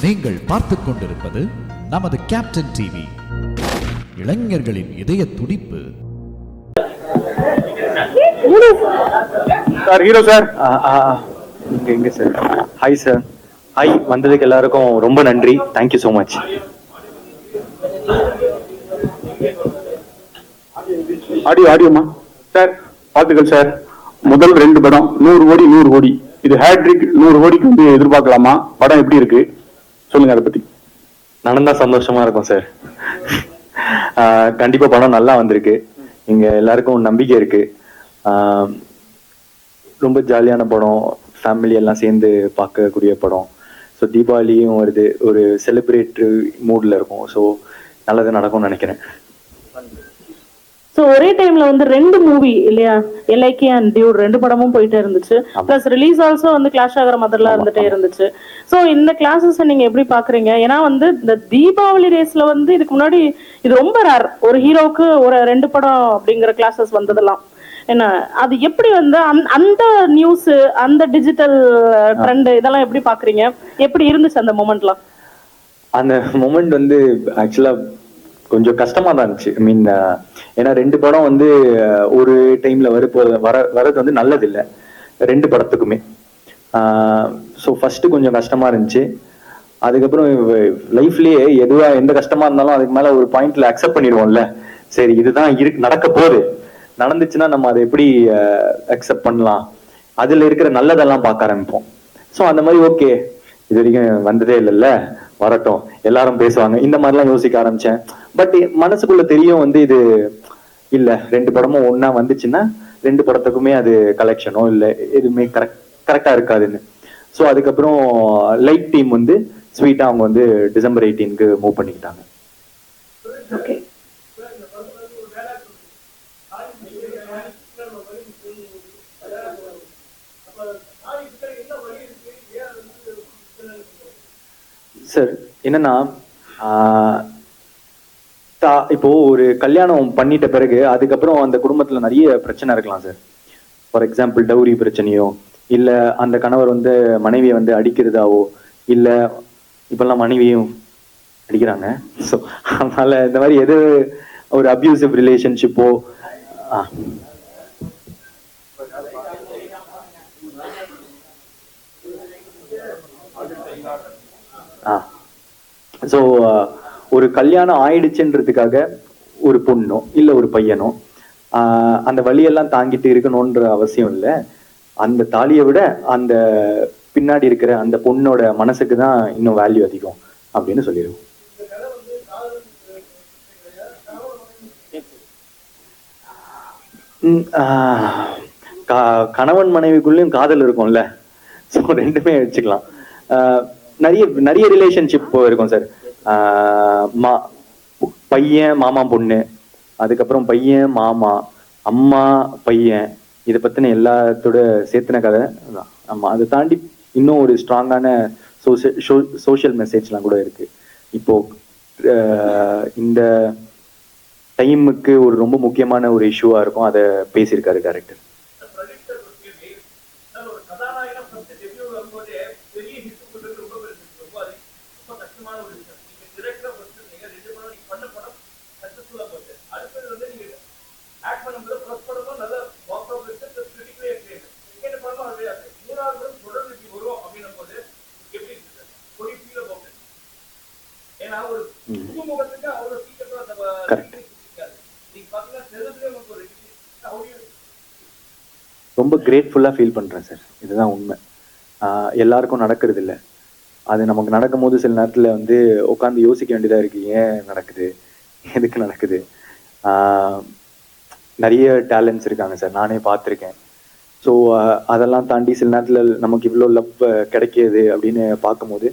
நீங்கள் பார்த்துக் கொண்டிருப்பது நமது கேப்டன் டிவி. இளைஞர்களின் இதய துடிப்பு. சார் ஹீரோ சார் இங்க சார். Hi sir. ஹாய், வந்ததுக்கு எல்லாருக்கும் ரொம்ப நன்றி. Thank you so much. ஆடியோமா சார், வாழ்த்துக்கள் சார். முதல் 2 படம் 100 கோடி 100 கோடி. இது ஹேட்ரிக் 100 கோடிக்கு வந்து எதிர்பார்க்கலாமா? படம் எப்படி இருக்கு சொல்லுங்க அதை பத்தி. நடந்தா சந்தோஷமா இருக்கும் சார். கண்டிப்பா படம் நல்லா வந்திருக்கு. இங்க எல்லாருக்கும் நம்பிக்கை இருக்கு. ரொம்ப ஜாலியான படம், ஃபேமிலி எல்லாம் சேர்ந்து பார்க்கக்கூடிய படம். ஸோ தீபாவளியும் வருது, ஒரு செலிப்ரேட்டரி மூட்ல இருக்கும். ஸோ நல்லது நடக்கும்னு நினைக்கிறேன். ஸோ ஒரே டைம்ல வந்து 2 மூவி இல்லையா, எல்ஐகே அண்ட் டியூட் 2 படமும் போயிட்டே இருந்துச்சு. பிளஸ் ரிலீஸ் ஆல்சோ வந்து கிளாஷ் ஆகிற மாதிரிலாம் இருந்துட்டே இருந்துச்சு. ஸோ இந்த கிளாஸஸ் நீங்க எப்படி பாக்குறீங்க? ஏன்னா வந்து இந்த தீபாவளி ரேஸ்ல வந்து இதுக்கு முன்னாடி இது ரொம்ப ரேர், ஒரு ஹீரோவுக்கு ஒரு 2 படம் அப்படிங்கிற கிளாஸஸ் வந்ததெல்லாம். என்ன அது எப்படி வந்து அந்த நியூஸ், அந்த டிஜிட்டல் ட்ரெண்ட் இதெல்லாம் எப்படி பாக்குறீங்க? எப்படி இருந்துச்சு அந்த மொமெண்ட்லாம்? அந்த மொமெண்ட் வந்து ஆக்சுவலா கொஞ்சம் கஷ்டமா தான் இருந்துச்சு. ஐ மீன், ஏன்னா 2 படம் வந்து ஒரு டைம்ல வரது வந்து நல்லது இல்லை 2 படத்துக்குமே. ஸோ ஃபர்ஸ்ட் கொஞ்சம் கஷ்டமா இருந்துச்சு. அதுக்கப்புறம் லைஃப்லயே எந்த கஷ்டமா இருந்தாலும் அதுக்கு மேல ஒரு பாயிண்ட்ல அக்செப்ட் பண்ணிடுவோம்ல. சரி, இதுதான் நடக்க போகுது, நடந்துச்சுன்னா நம்ம அதை எப்படி அக்செப்ட் பண்ணலாம், அதுல இருக்கிற நல்லதெல்லாம் பார்க்க ஆரம்பிப்போம். ஸோ அந்த மாதிரி ஓகே, இது வரைக்கும் வந்ததே இல்லைல்ல, வரட்டும், எல்லாரும் பேசுவாங்க, இந்த மாதிரிலாம் யோசிக்க ஆரம்பிச்சேன். பட் மனசுக்குள்ள தெரியும் வந்து இது இல்ல, 2 படமும் ஒன்னா வந்துச்சுன்னா 2 படத்துக்குமே அது கலெக்ஷனோ இல்ல எதுவுமே கரெக்டா இருக்காதுன்னு. ஸோ அதுக்கப்புறம் லைட் டீம் வந்து ஸ்வீட்டா அவங்க வந்து டிசம்பர் 18க்கு மூவ் பண்ணிக்கிட்டாங்க. சார் என்னன்னா, இப்போ ஒரு கல்யாணம் பண்ணிட்ட பிறகு அதுக்கப்புறம் அந்த குடும்பத்துல நிறைய பிரச்சனை இருக்கலாம் சார். ஃபார் எக்ஸாம்பிள் டவுரி பிரச்சனையோ, இல்ல அந்த கணவர் வந்து மனைவியை வந்து அடிக்கிறதாவோ, இல்ல இப்பெல்லாம் மனைவியும் அடிக்கிறாங்க. ஸோ அதனால இந்த மாதிரி எது ஒரு அபியூசிவ் ரிலேஷன்ஷிப்போ ஸோ ஒரு கல்யாணம் ஆயிடுச்சுன்றதுக்காக ஒரு பொண்ணோ இல்ல ஒரு பையனோ அந்த வழியெல்லாம் தாங்கிட்டு இருக்கணும்ன்ற அவசியம் இல்லை. அந்த தாலியை விட அந்த பின்னாடி இருக்கிற அந்த பொண்ணோட மனசுக்கு தான் இன்னும் வேல்யூ அதிகம் அப்படின்னு சொல்லிடுவோம். கணவன் மனைவிக்குள்ளயும் காதல் இருக்கும்ல, ஸோ 2மே வச்சுக்கலாம். நிறைய ரிலேஷன்ஷிப் இருக்கும் சார். பையன் மாமா பொண்ணு, அதுக்கப்புறம் பையன் மாமா அம்மா பையன், இதை பத்தின எல்லாத்தோட சேர்த்துன கதை தான். ஆமா, அதை தாண்டி இன்னும் ஒரு ஸ்ட்ராங்கான சோஷியல் மெசேஜ்லாம் கூட இருக்கு. இப்போ இந்த டைமுக்கு ஒரு ரொம்ப முக்கியமான ஒரு இஷ்யூவா இருக்கும், அதை பேசியிருக்காரு டைரக்டர். ரொம்ப கிரேட்ஃபுல்லா ஃபீல் பண்றேன் சார். இதுதான் உண்மை. எல்லாருக்கும் நடக்கிறது இல்லை. அது நமக்கு நடக்கும் போது சில நேரத்துல வந்து உட்காந்து யோசிக்க வேண்டியதா இருக்கு, ஏன் நடக்குது, எதுக்கு நடக்குது. நிறைய டேலண்ட்ஸ் இருக்காங்க சார், நானே பார்த்துருக்கேன். ஸோ அதெல்லாம் தாண்டி சில நேரத்துல நமக்கு இவ்வளோ லவ் கிடைக்கிது அப்படின்னு பார்க்கும்போது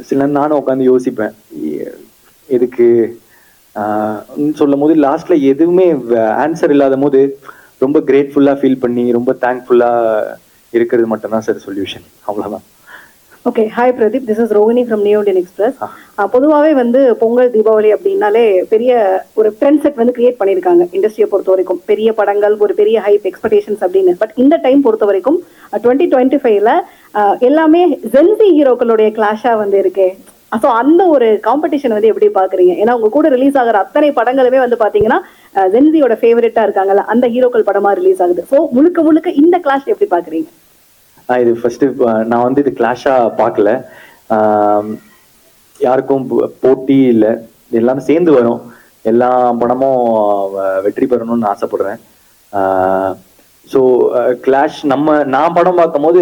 சில நேரம் நானும் உட்காந்து யோசிப்பேன், எதுக்கு சொல்லும் போது லாஸ்ட்ல எதுவுமே ஆன்சர் இல்லாத போது ரொம்ப கிரேட்ஃபுல்லா ஃபீல் பண்ணி ரொம்ப தேங்க்ஃபுல்லா இருக்கிறது மட்டும்தான் சார் சொல்யூஷன். அவ்வளவுதான். Okay, hi Pradeep, this is Rohini from new Indian express. பொதுவாகவே வந்து பொங்கல் தீபாவளி அப்படின்னாலே பெரிய ஒரு ட்ரெண்ட் செட் வந்து கிரியேட் பண்ணியிருக்காங்க இண்டஸ்ட்ரியை பொறுத்த வரைக்கும். பெரிய படங்கள், ஒரு பெரிய ஹைப் எக்ஸ்பெக்டேஷன்ஸ் அப்படின்னு. பட் இந்த டைம் பொறுத்த வரைக்கும் 2025ல எல்லாமே ஜென்சி ஹீரோக்களுடைய கிளாஷா வந்து இருக்கு. ஸோ அந்த ஒரு காம்படிஷன் வந்து எப்படி பாக்குறீங்க? ஏன்னா உங்க கூட ரிலீஸ் ஆகிற அத்தனை படங்களுமே வந்து பாத்தீங்கன்னா ஜென்சியோட ஃபேவரட்டா இருக்காங்கல்ல, அந்த ஹீரோக்கள் படமா ரிலீஸ் ஆகுது. ஸோ முழுக்க முழுக்க இந்த கிளாஷ் எப்படி பாக்குறீங்க? இது ஃபர்ஸ்ட் நான் வந்து இது கிளாஷா பார்க்கல. யாருக்கும் போட்டி இல்லை, எல்லாமே சேர்ந்து வரும். எல்லா படமும் வெற்றி பெறணும்னு ஆசைப்படுறேன். ஸோ கிளாஷ் நான் படம் பார்க்கும் போது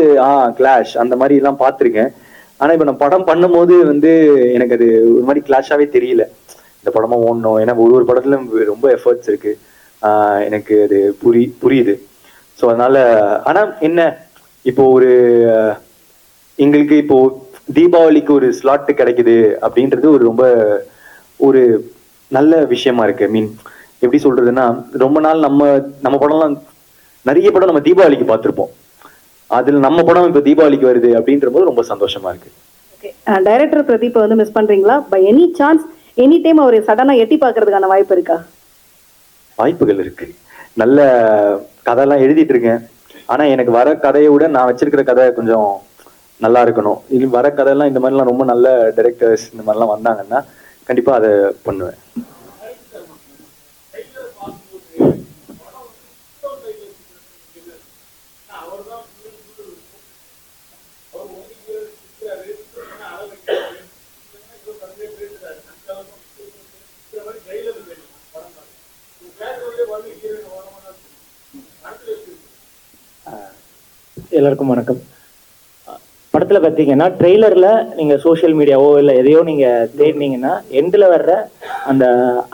கிளாஷ் அந்த மாதிரி எல்லாம் பார்த்துருக்கேன். ஆனா இப்ப நான் படம் பண்ணும்போது வந்து எனக்கு அது ஒரு மாதிரி கிளாஷாவே தெரியல. இந்த படமா ஓடணும், ஏன்னா ஒரு படத்துல ரொம்ப எஃபர்ட்ஸ் இருக்கு. எனக்கு அது புரியுது. ஸோ அதனால ஆனா என்ன, இப்போ எங்களுக்கு இப்போ தீபாவளிக்கு ஒரு ஸ்லாட் கிடைக்குது அப்படின்றது ரொம்ப ஒரு நல்ல விஷயமா இருக்கு. மீன் எப்படி சொல்றதுன்னா, ரொம்ப நாள் நம்ம படம்லாம் நிறைய படம் நம்ம தீபாவளிக்கு பார்த்துருப்போம். அதுல நம்ம படம் இப்ப தீபாவளிக்கு வருது அப்படின்ற போது ரொம்ப சந்தோஷமா இருக்கு. டைரக்டர் பிரதீப் வந்து மிஸ் பண்றீங்களா? By any chance any time அவர் சடனா எட்டி பாக்குறதுக்கான வாய்ப்பு இருக்கா? வாய்ப்புகள் இருக்கு. நல்ல கதையெல்லாம் எழுதிட்டு இருக்கேன். ஆனா எனக்கு வர கதையை விட நான் வச்சிருக்கிற கதை கொஞ்சம் நல்லா இருக்கணும். இது வர கதையெல்லாம் இந்த மாதிரிலாம் ரொம்ப நல்ல டைரக்டர்ஸ் இந்த மாதிரிலாம் வந்தாங்கன்னா கண்டிப்பா அதை பண்ணுவேன். எல்லாருக்கும் வணக்கம். படத்துல பாத்தீங்கன்னா ட்ரெய்லர்ல நீங்க சோசியல் மீடியாவோ இல்ல எதையோ நீங்க தேடினீங்கன்னா எண்ட்ல வர்ற அந்த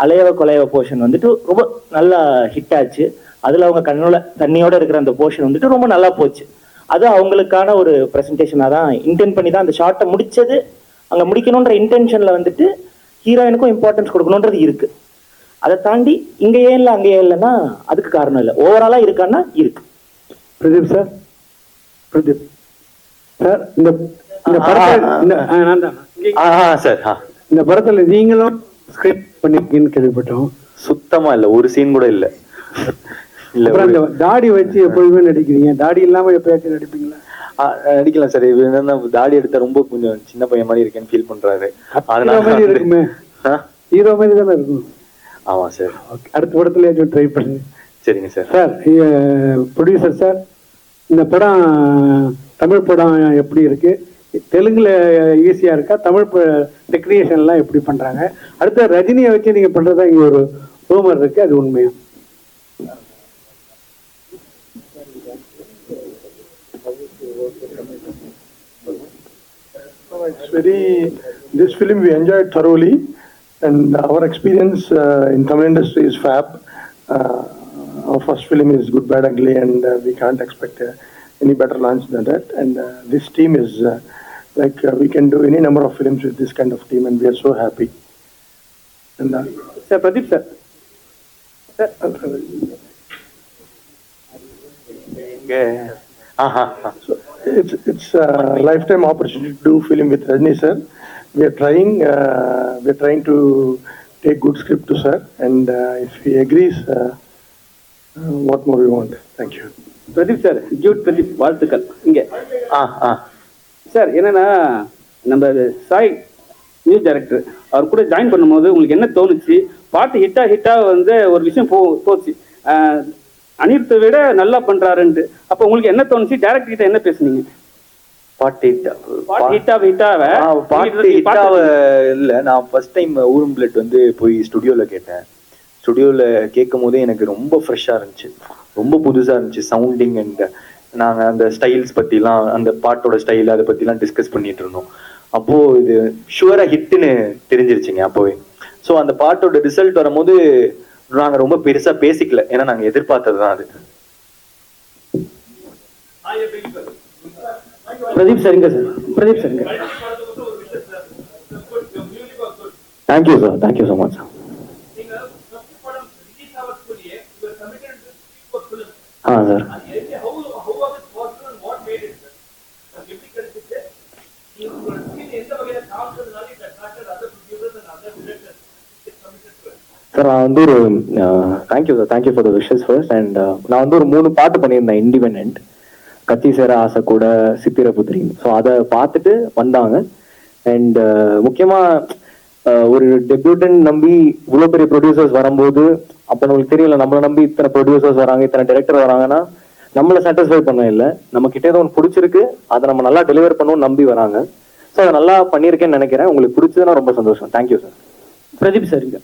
அலையவ கொலையவ போர்ஷன் வந்துட்டு ரொம்ப நல்லா ஹிட் ஆச்சு. அதுல அவங்க தண்ணியோட இருக்கிற அந்த போர்ஷன் வந்துட்டு ரொம்ப நல்லா போச்சு. அது அவங்களுக்கான ஒரு பிரசன்டேஷனா தான் இன்டென்ட் பண்ணி தான் அந்த ஷார்ட்டை முடிச்சது. அங்க முடிக்கணும்ன்ற இன்டென்ஷன்ல வந்துட்டு ஹீரோயினுக்கும் இம்பார்ட்டன்ஸ் கொடுக்கணுன்றது இருக்கு. அதை தாண்டி இங்க ஏன் இல்லை அங்கே ஏன் இல்லைன்னா அதுக்கு காரணம் இல்லை, ஓவராலா இருக்கான்னா இருக்கு. பிரதீப் சார், பிரதீப் சார், இந்த படத்துல நீங்களும் ஸ்கிரிப்ட் பண்ணிருக்கீங்கன்னு கேள்விப்பட்டோம். சுத்தமா இல்ல, ஒரு சீன் கூட இல்ல. இல்ல தாடி வச்சு எப்போதுமே நடிக்கிறீங்க, தாடி இல்லாம எப்பயாச்சும் நடிப்பீங்களா? நடிக்கலாம் சார். என்னன்னா தாடி எடுத்தா ரொம்ப கொஞ்சம் சின்ன பையன் மாதிரி இருக்கேன்னு ஃபீல் பண்றாரு. இருக்குமே, ஹீரோ மாதிரி தானே இருக்கும். ஆமா சார். அடுத்த படத்துல ட்ரை பண்ணுங்க. சரிங்க சார். சார், ப்ரொடியூசர் சார், இந்த படம் தமிழ் படம் எப்படி இருக்கு? தெலுங்குல ஈஸியா இருக்கா? தமிழ் டெக்னீஷியன்லாம் எப்படி பண்றாங்க? அடுத்த ரஜினியை வச்சு நீங்க பண்றதா இங்க ஒரு ரூமர் இருக்கு, அது உண்மையா? This film we enjoyed thoroughly, and our experience in Tamil industry is fab. Our first film is Good, Bad, Ugly, and we can't expect any better launch than that. And this team is we can do any number of films with this kind of team, and we are so happy. And Sir, Pradeep sir. So it's a lifetime opportunity to do film with Rajni sir. We are trying to take good script to sir, and if he agrees, what more we want? Thank you. Pradeep sir, Jude Pradeep, வாழ்த்துக்கள். இங்க sir, என்னன்னா நம்ம Sai news director அவர் கூட join பண்ணும்போது உங்களுக்கு என்ன தோணுச்சு? பாட்டு ஹிட்டா வந்து ஒரு விஷயம் போச்சு, அனிருத்தை விட நல்லா பண்றாருன்ட்டு. அப்ப உங்களுக்கு என்ன தோணுச்சு? டைரக்டர் கிட்ட என்ன பேசுனீங்க? பாட்டு இல்ல, நான் ஃபர்ஸ்ட் டைம் ஊரும் பிளட் வந்து போய் ஸ்டுடியோல கேட்டேன். ஸ்டுடியோல கேட்கும் போதே எனக்கு ரொம்ப ஃப்ரெஷ்ஷா இருந்துச்சு, ரொம்ப புதுசா இருந்துச்சு சவுண்டிங். அண்ட் நாங்க அந்த ஸ்டைல்ஸ் பத்திலாம், அந்த பாட்டோட ஸ்டைல் அதை பத்திலாம் டிஸ்கஸ் பண்ணிட்டு இருந்தோம். அப்போ இது ஷுவரா ஹிட்னு தெரிஞ்சிருச்சுங்க அப்போவே. ஸோ அந்த பாட்டோட ரிசல்ட் வரும்போது நாங்க ரொம்ப பெருசா பேசிக்கல, ஏன்னா நாங்க எதிர்பார்த்ததுதான் அது. பிரதீப் சரிங்க சார், பிரதீப் சரிங்க. Thank you sir, thank you so much sir. Sir, sir நான் வந்து ஒரு thank you sir, thank you for the wishes first. And நான் வந்து ஒரு 3 பாட்டு பண்ணியிருந்தேன் இண்டிபெண்ட். கத்தி சேர ஆசை கூட, சித்திரபுத்திரி. ஸோ அதை பார்த்துட்டு வந்தாங்க. அண்ட் முக்கியமா ஒரு டெபியூட்டன் நம்பி இவ்வளோ பெரிய ப்ரொடியூசர்ஸ் வரும்போது, அப்போ நம்மளுக்கு தெரியல நம்மளை நம்பி இத்தனை ப்ரொடியூசர்ஸ் வராங்க, இத்தனை டைரக்டர் வராங்கன்னா நம்மளை சாட்டிஸ்ஃபை பண்ண இல்லை, நம்ம கிட்டே ஏதோ ஒன்று பிடிச்சிருக்கு, அதை நம்ம நல்லா டெலிவர் பண்ணணும்னு நம்பி வராங்க. ஸோ அதை நல்லா பண்ணியிருக்கேன்னு நினைக்கிறேன். உங்களுக்கு பிடிச்சதுன்னா ரொம்ப சந்தோஷம். Thank you sir. பிரதீப் சார், இங்க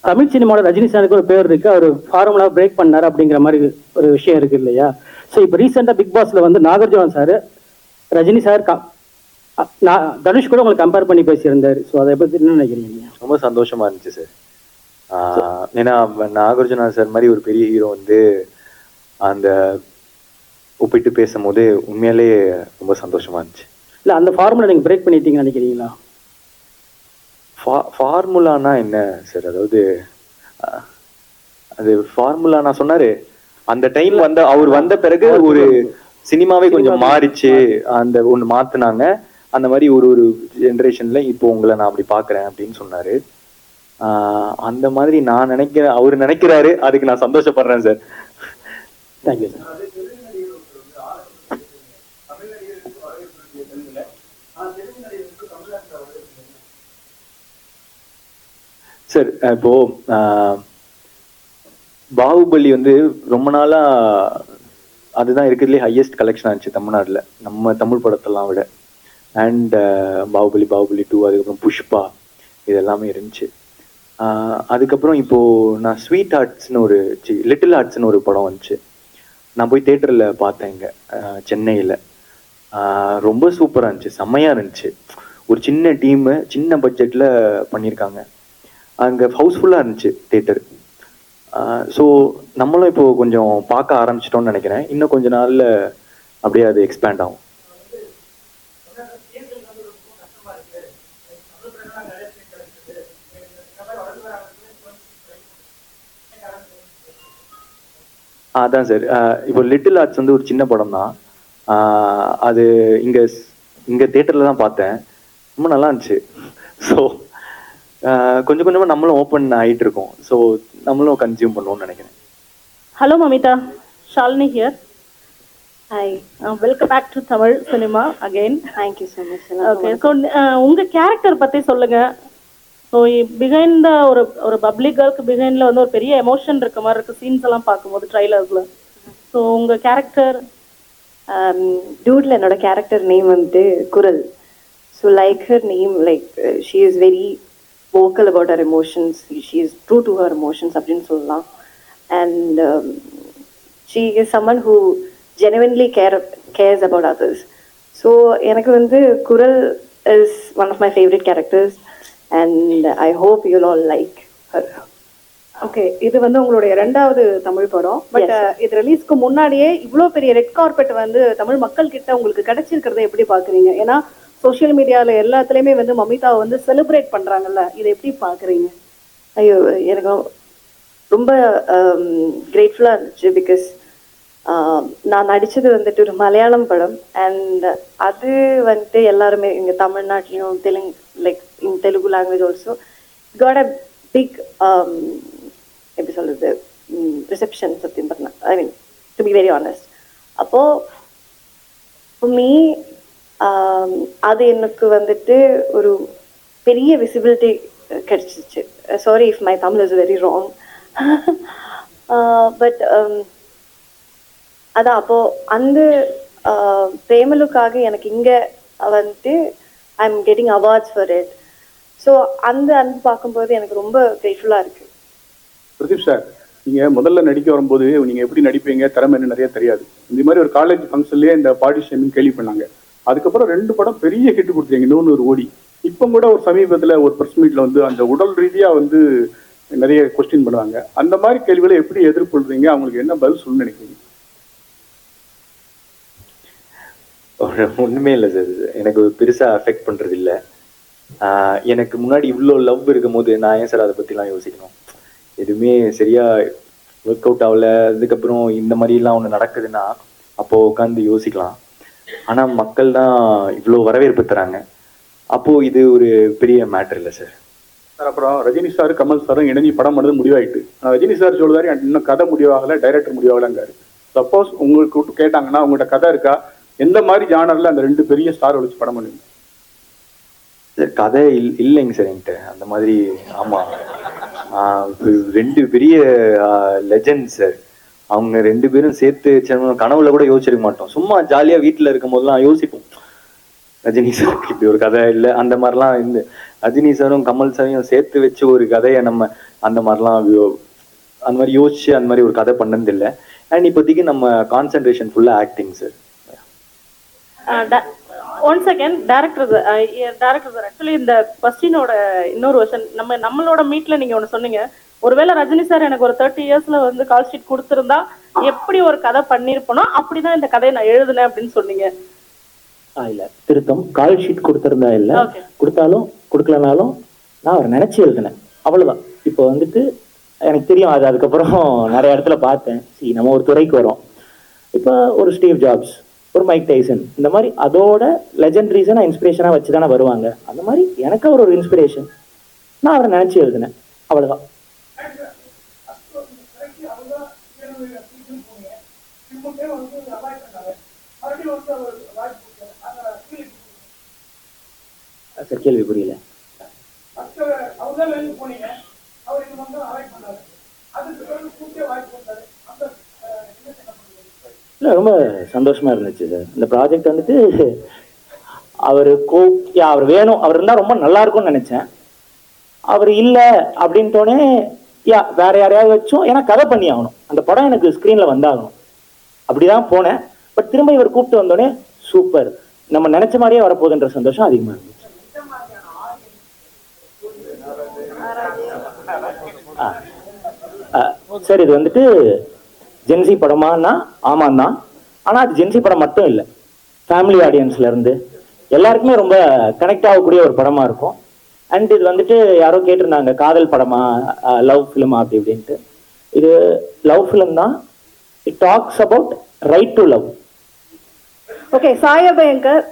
தமிழ் சினிமாவோட ரஜினி சாருக்கு ஒரு பேர் இருக்கு, அவர் ஃபார்முலா பிரேக் பண்ணாரு அப்படிங்கிற மாதிரி ஒரு விஷயம் இருக்கு இல்லையா? ஸோ இப்போ ரீசெண்டாக பிக் பாஸ்ல வந்து நாகார்ஜுன சார் ரஜினி சார் தனுஷ் கூட உங்களுக்கு கம்பேர் பண்ணி பேசியிருந்தாரு. ஸோ அதை பத்தி என்ன நினைக்கிறீங்க? ரொம்ப சந்தோஷமா இருந்துச்சு சார். ஏன்னா நாகார்ஜுனா சார் மாதிரி ஒரு பெரிய ஹீரோ வந்து அந்த ஒப்பிட்டு பேசும்போது உண்மையாலே ரொம்ப சந்தோஷமா இருந்துச்சு. இல்ல அந்த ஃபார்முலா நீங்க பிரேக் பண்ணிட்டீங்கன்னு நினைக்கிறீங்களா? ஃபார்முலானா என்ன சார்? அதாவது அது ஃபார்முலா நான் சொன்னாரு அந்த டைம் வந்து அவர் வந்த பிறகு ஒரு சினிமாவே கொஞ்சம் மாறிச்சு, அந்த ஒன்று மாத்தினாங்க. அந்த மாதிரி ஒரு ஒரு ஜென்ரேஷன்ல இப்போ உங்களை நான் அப்படி பாக்குறேன் அப்படின்னு சொன்னாரு. அந்த மாதிரி நான் நினைக்கிறேன், அவரு நினைக்கிறாரு, அதுக்கு நான் சந்தோஷப்படுறேன் சார். Thank you sir. சார் இப்போ பாகுபலி வந்து ரொம்ப நாளா அதுதான் இருக்கிறதுலே ஹையஸ்ட் கலெக்ஷன் ஆச்சு தமிழ்நாட்டில், நம்ம தமிழ் படத்தெல்லாம் விட. அண்ட் பாகுபலி 2, அதுக்கப்புறம் புஷ்பா, இது எல்லாமே இருந்துச்சு. அதுக்கப்புறம் இப்போ நான் ஸ்வீட் ஹார்ட்ஸ்னு ஒரு லிட்டில் ஹார்ட்ஸ்னு ஒரு படம் வந்துச்சு. நான் போய் தேட்டரில் பார்த்தேன் இங்கே சென்னையில். ரொம்ப சூப்பராக இருந்துச்சு, செம்மையாக இருந்துச்சு. ஒரு சின்ன டீமு, சின்ன பட்ஜெட்டில் பண்ணியிருக்காங்க. அங்கே ஹவுஸ்ஃபுல்லாக இருந்துச்சு தேட்டர். ஸோ நம்மளும் இப்போ கொஞ்சம் பார்க்க ஆரம்பிச்சிட்டோம்னு நினைக்கிறேன். இன்னும் கொஞ்ச நாளில் அப்படியே அது எக்ஸ்பேண்ட் ஆகும். அதான் சார், இப்போ லிட்டில் ஆர்ட்ஸ் வந்து ஒரு சின்ன படம் தான். அது இங்கே தேட்டரில் தான் பார்த்தேன், ரொம்ப நல்லா இருந்துச்சு. ஸோ கொஞ்சம் கொஞ்சமாக நம்மளும் ஓப்பன் ஆகிட்டு இருக்கோம். ஸோ நம்மளும் கன்சியூம் பண்ணுவோம்னு நினைக்கிறேன். Hello Mamitha, Shalini here. Hi, welcome back to Tamil cinema again. Thank you so much. Okay, so உங்கள் கேரக்டர் பற்றி சொல்லுங்கள். ஸோ பிஹைண்ட் ஒரு பப்ளிக் கேர்ளுக்கு பிஹைண்டில் வந்து ஒரு பெரிய எமோஷன் இருக்க மாதிரி இருக்குது சீன்ஸ் எல்லாம் பார்க்கும்போது ட்ரைலர்ஸில். ஸோ உங்கள் கேரக்டர்? டூட்ல என்னோட கேரக்டர் நேம் வந்து குரல். So like her name, like she is very vocal about her emotions. She is true to her emotions அப்படின்னு சொல்லலாம். And she is someone who genuinely cares about others. So எனக்கு வந்து குரல் is one of my favorite characters and I hope you'll all like her. Okay, இது வந்து உங்களுடைய 2வது தமிழ் படம். பட் இது ரிலீஸ்க்கு முன்னாடியே இவ்வளோ பெரிய ரெட் கார்பெட் வந்து தமிழ் மக்கள் கிட்ட உங்களுக்கு கிடைச்சிருக்கிறத எப்படி பார்க்குறீங்க? ஏன்னா சோஷியல் மீடியாவில் எல்லாத்துலேயுமே வந்து மமிதாவை வந்து செலிப்ரேட் பண்ணுறாங்கல்ல, இதை எப்படி பார்க்குறீங்க? ஐயோ, எனக்கு ரொம்ப கிரேட்ஃபுல்லாக இருந்துச்சு. பிகாஸ் நான் நடித்தது வந்துட்டு ஒரு மலையாளம் படம். அண்ட் அது வந்துட்டு எல்லாருமே இங்கே தமிழ்நாட்டிலையும் in Telugu language also got a big எப்படி சொல்கிறது ரிசெப்ஷன்ஸ் அப்படின்னு பார்த்தா, I mean to be very honest. அப்போது மீ அது எனக்கு வந்துட்டு ஒரு பெரிய விசிபிலிட்டி கிடைச்சிச்சு. Sorry if my Tamil is very wrong. But அதான் அப்போது அந்த பிரேமலுக்காக எனக்கு இங்கே வந்துட்டு I am getting awards for it. So அந்த அன்பு பார்க்கும்போது எனக்கு ரொம்ப கிரேட்ஃபுல்லாக இருக்குது. பிரதீப் சார், நீங்கள் முதல்ல நடிக்க வரும்போது நீங்கள் எப்படி நடிப்பீங்க, திறமை என்ன நிறைய தெரியாது. இந்த மாதிரி ஒரு காலேஜ் ஃபங்க்ஷன்லேயே இந்த பாடி ஷேமிங் கேள்வி பண்ணாங்க. அதுக்கப்புறம் 2 படம் பெரிய ஹிட் கொடுத்தீங்க, இன்னொன்று ஒரு ஓடி. இப்போ கூட ஒரு சமீபத்தில் ஒரு ப்ரெஸ் மீட்டில் வந்து அந்த உடல் ரீதியாக வந்து நிறைய கொஸ்டின் பண்ணுவாங்க. அந்த மாதிரி கேள்விகளை எப்படி எதிர்கொள்றீங்க, அவங்களுக்கு என்ன பதில் சொல்லணும்னு நினைக்கிறீங்க? ஒன்றுமே இல்லை சார், எனக்கு பெருசாக அஃபெக்ட் பண்ணுறது இல்லை. எனக்கு முன்னாடி இவ்வளோ லவ் இருக்கும் போது நான் ஏன் சார் அதை பற்றிலாம் யோசிக்கணும்? எதுவுமே சரியாக ஒர்க் அவுட் ஆகல, அதுக்கப்புறம் இந்த மாதிரிலாம் ஒன்று நடக்குதுன்னா அப்போது உட்காந்து யோசிக்கலாம். ஆனால் மக்கள் தான் இவ்வளோ வரவேற்பு தராங்க, அப்போது இது ஒரு பெரிய மேட்டர் இல்லை சார். சார், அப்புறம் ரஜினி சார் கமல் சாரும் இணைஞ்சி படம் பண்ணது முடிவாயிட்டு. ரஜினி சார் சொல்லுவாரு இன்னும் கதை முடிவாகலை, டைரக்டர் முடிவாகலங்காரு. சப்போஸ் உங்களுக்கு கேட்டாங்கன்னா உங்கள்கிட்ட கதை இருக்கா, எந்த மாதிரி ஜானர்ல அந்த 2 பெரிய ஸ்டார் வச்சு படம் பண்ணுவீங்க? சார் கதை இல்லைங்க சார் என்கிட்ட அந்த மாதிரி. ஆமா, 2 பெரிய லெஜண்ட் சார். அவங்க 2 பேரும் சேர்த்து கனவுல கூட யோசிச்சிருக்க மாட்டோம். சும்மா ஜாலியா வீட்டுல இருக்கும் போதெல்லாம் யோசிப்போம், ரஜினி சார் இப்படி ஒரு கதை இல்லை அந்த மாதிரிலாம். இந்த ரஜினி சாரும் கமல் சாரையும் சேர்த்து வச்சு ஒரு கதையை நம்ம அந்த மாதிரிலாம் அந்த மாதிரி யோசிச்சு அந்த மாதிரி ஒரு கதை பண்ணது இல்லை. அண்ட் இப்போதைக்கு நம்ம கான்சென்ட்ரேஷன் ஃபுல்லா acting sir. One second, director sir actually இந்த கொஸ்டினோட இன்னொரு வெர்ஷன் நம்மளோட மீட்ல நீங்க ஒன்று சொன்னீங்க, ஒருவேளை ரஜினி சார் எனக்கு ஒரு 30 இயர்ஸ்ல வந்து கால் ஷீட் கொடுத்துருந்தா எப்படி ஒரு கதை பண்ணிருப்பனோ அப்படிதான் இந்த கதையை நான் எழுதுனேன் அப்படின்னு சொன்னீங்க. இல்ல திருத்தம், கால் ஷீட் கொடுத்திருந்தா இல்ல, கொடுத்தாலும் கொடுக்கலனாலும் நான் அவர் நினைச்சு எழுதினேன், அவ்வளவுதான். இப்போ வந்துட்டு எனக்கு தெரியும் அது, அதுக்கப்புறம் நிறைய இடத்துல பார்த்தேன். நம்ம ஒரு துறைக்கு வரோம், இப்போ ஒரு ஸ்டீவ் ஜாப்ஸ், ஒரு மைக் டைசன், இந்த மாதிரி அதோட லெஜெண்டரிஸை நான் இன்ஸ்பிரேஷனா வச்சு தானே வருவாங்க. அந்த மாதிரி எனக்கு அவர் ஒரு இன்ஸ்பிரேஷன், நான் அவரை நினைச்சு எழுதினேன், அவ்வளவுதான். சார் கேள்வி புரியல. இல்ல ரொம்ப சந்தோஷமா இருந்துச்சு சார் இந்த ப்ராஜெக்ட் வந்துட்டு. அவர் அவர் வேணும், அவர் இருந்தா ரொம்ப நல்லா இருக்கும்னு நினைச்சேன். அவர் இல்ல அப்படின்ட்டோடனே வேற யாரையாவது வச்சோம், ஏன்னா கதை பண்ணி ஆகணும், அந்த படம் எனக்கு ஸ்கிரீன்ல வந்தாகணும், அப்படிதான் போனேன். பட் திரும்ப இவர் கூப்பிட்டு வந்தோடனே சூப்பர், நம்ம நினைச்ச மாதிரியே வரப்போகுதுன்ற சந்தோஷம் அதிகமா இருந்துச்சு. சார் இது வந்துட்டு ஜென்சி படமானா ஆமாம் தான், ஆனா அது ஜென்சி படம் மட்டும் இல்லை, ஃபேமிலி ஆடியன்ஸ்ல இருந்து எல்லாருக்குமே ரொம்ப கனெக்ட் ஆகக்கூடிய ஒரு படமா இருக்கும். அண்ட் இது வந்துட்டு யாரோ கேட்டிருந்தாங்க காதல் படமா லவ் ஃபிலிமா அப்படி இப்படின்ட்டு. இது லவ் ஃபிலிம் தான். It talks about right to love. Okay, சாயபயங்கர்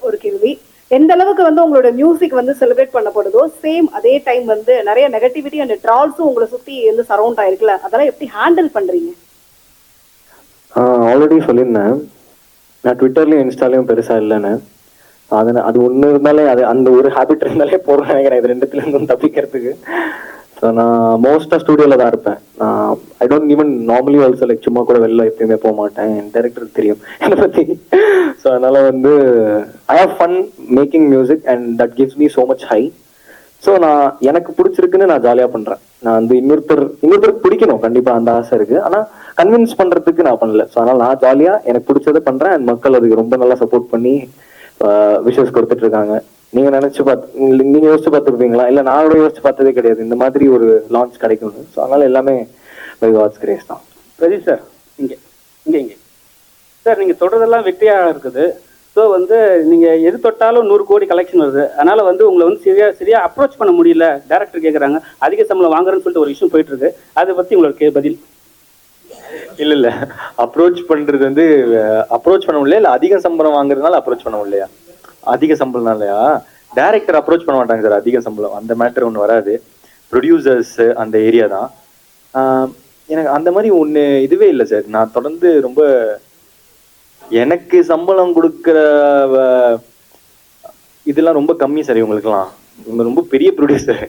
ஒரு கேள்வி. எந்த அளவுக்கு வந்து உங்களோட மியூசிக் வந்து செலிப்ரேட் பண்ணப்படுதோ சேம் அதே டைம் வந்து நிறைய நெகட்டிவிட்டி அண்ட் ட்ரால்ஸும் உங்களை சுத்தி வந்து சரௌண்ட் ஆயிருக்குல்ல, அதெல்லாம் எப்படி ஹேண்டில் பண்றீங்க? ஆல்ரெடி சொல்லியிருந்தேன், நான் ட்விட்டர்லயும் இன்ஸ்டாலையும் பெருசா இல்லைன்னு. அது ஒண்ணு இருந்தாலே, அது அந்த ஒரு ஹேபிட் இருந்தாலே போறோம் நினைக்கிறேன் இது 2த்துல இருந்தும் தப்பிக்கிறதுக்கு. ஸோ நான் மோஸ்டா ஸ்டூடியோல தான் இருப்பேன். I don't even normally also like சும்மா கூட வெளில எப்பயுமே போக மாட்டேன், என் டைரக்டருக்கு தெரியும் என்னை பத்தி. ஸோ அதனால வந்து I have fun making music and that gives me so much high. So நான் எனக்கு பிடிச்சிருக்குன்னு நான் ஜாலியா பண்றேன். நான் வந்து இன்னொருத்தருக்கு பிடிக்கணும் கண்டிப்பா, அந்த ஆசை இருக்கு, ஆனா கன்வின்ஸ் பண்றதுக்கு நான் பண்ணல. ஸோ அதனால நான் ஜாலியா எனக்கு பிடிச்சதை பண்றேன் அண்ட் மக்கள் அதுக்கு ரொம்ப நல்லா சப்போர்ட் பண்ணி விஷஸ் கொடுத்துட்டு இருக்காங்க. நீங்க நீங்க யோசிச்சு பார்த்துருப்பீங்களா? இல்ல நான் யோசிச்சு பார்த்ததே கிடையாது இந்த மாதிரி ஒரு லான்ச் கிடைக்கும்னு. ஸோ அதனால எல்லாமே பை காட்ஸ் கிரேஸ் தான். பிரதீப் சார் இங்கே இங்கே இங்கே சார், நீங்கள் சொல்றதெல்லாம் வெற்றியாக இருக்குது. ஸோ வந்து நீங்கள் எது தொட்டாலும் 100 கோடி கலெக்ஷன் வருது. அதனால வந்து உங்களை வந்து சரியா அப்ரோச் பண்ண முடியல, டேரக்டர் கேட்குறாங்க, அதிக சம்பளம் வாங்குறேன்னு சொல்லிட்டு ஒரு விஷயம் போயிட்டு இருக்கு. அதை பற்றி உங்களுக்கு பதில்? இல்ல அப்ரோச் பண்றது வந்து அப்ரோச் பண்ண முடியல, இல்ல அதிக சம்பளம் வாங்குறதுனால அப்ரோச் பண்ண முடியலையா? அதிக சம்பளம்னாலயா? டைரக்டர் அப்ரோச் பண்ண மாட்டாங்க சார், அதிக சம்பளம் அந்த மேட்டர் ஒன்று வராது. ப்ரொடியூசர்ஸ் அந்த ஏரியா தான். எனக்கு அந்த மாதிரி ஒன்று இதுவே இல்லை சார். நான் தொடர்ந்து ரொம்ப எனக்கு சம்பளம் கொடுக்குற இதெல்லாம் ரொம்ப கம்மி சார். இவங்களுக்குலாம் இவங்க ரொம்ப பெரிய ப்ரொடியூசர்.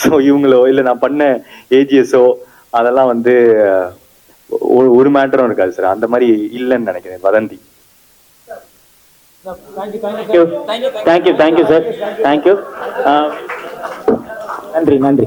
ஸோ இவங்களோ இல்லை நான் பண்ண ஏஜிஎஸோ அதெல்லாம் வந்து ஒரு மேட்டரும் இருக்காது சார். அந்த மாதிரி இல்லைன்னு நினைக்கிறேன். வதந்தி. Thank you sir, thank you. நன்றி.